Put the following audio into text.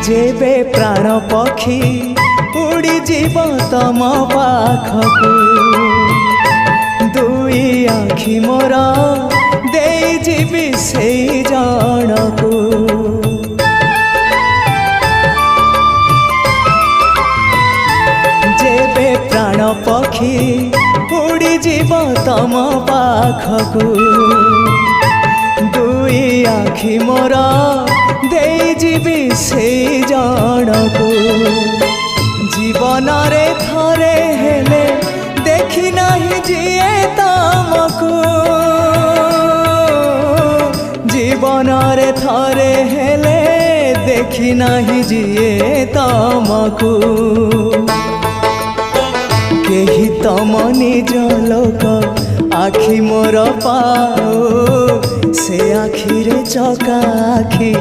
जेबे प्राण पक्षी उड़ी जीव तम पाखकू दुई आखि मोर दे जीवी से जनकू जेबे प्राण पक्षी उड़ी जीव तम पाखकू दुई आखि मोर दे जीवी से जनकू जीवन रे थरे हेले देखी नहीं जिए तमकू जीवन रे थरे हेले देखी नहीं जिए तमकू केही तम निज लोक आखि मोर पाओ से आखिरे चका आखि